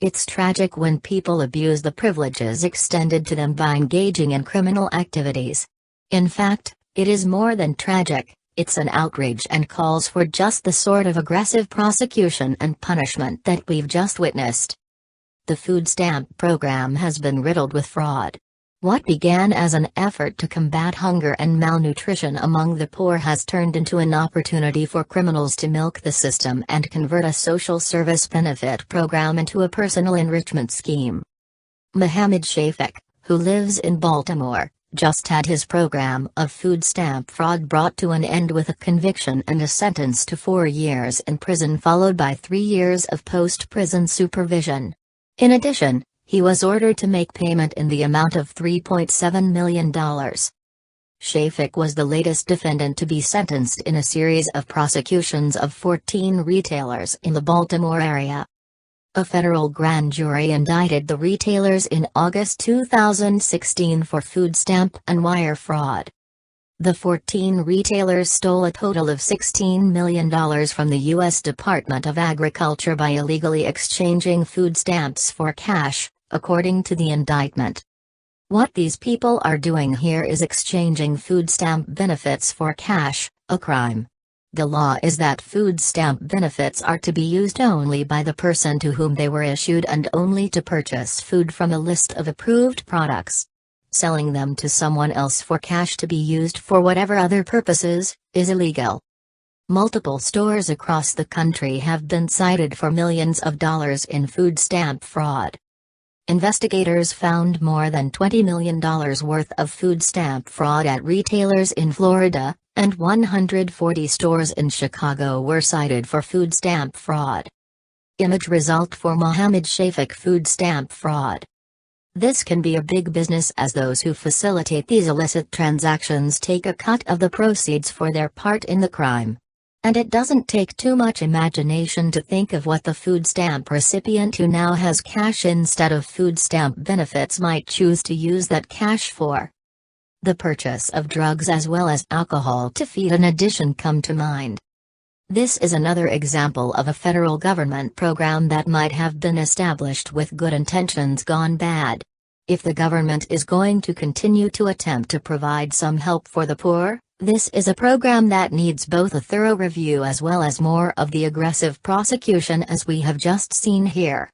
It's tragic when people abuse the privileges extended to them by engaging in criminal activities. In fact, it is more than tragic, it's an outrage and calls for just the sort of aggressive prosecution and punishment that we've just witnessed. The food stamp program has been riddled with fraud. What began as an effort to combat hunger and malnutrition among the poor has turned into an opportunity for criminals to milk the system and convert a social service benefit program into a personal enrichment scheme. Mohammed Shafik, who lives in Baltimore, just had his program of food stamp fraud brought to an end with a conviction and a sentence to 4 years in prison followed by 3 years of post-prison supervision. In addition, he was ordered to make payment in the amount of $3.7 million. Shafik was the latest defendant to be sentenced in a series of prosecutions of 14 retailers in the Baltimore area. A federal grand jury indicted the retailers in August 2016 for food stamp and wire fraud. The 14 retailers stole a total of $16 million from the U.S. Department of Agriculture by illegally exchanging food stamps for cash, according to the indictment. What these people are doing here is exchanging food stamp benefits for cash, a crime. The law is that food stamp benefits are to be used only by the person to whom they were issued and only to purchase food from a list of approved products. Selling them to someone else for cash to be used for whatever other purposes is illegal. Multiple stores across the country have been cited for millions of dollars in food stamp fraud. Investigators found more than $20 million worth of food stamp fraud at retailers in Florida, and 140 stores in Chicago were cited for food stamp fraud. Image result for Mohammed Shafik food stamp fraud. This can be a big business as those who facilitate these illicit transactions take a cut of the proceeds for their part in the crime. And it doesn't take too much imagination to think of what the food stamp recipient who now has cash instead of food stamp benefits might choose to use that cash for. The purchase of drugs as well as alcohol to feed an addiction come to mind. This is another example of a federal government program that might have been established with good intentions gone bad. If the government is going to continue to attempt to provide some help for the poor, this is a program that needs both a thorough review as well as more of the aggressive prosecution as we have just seen here.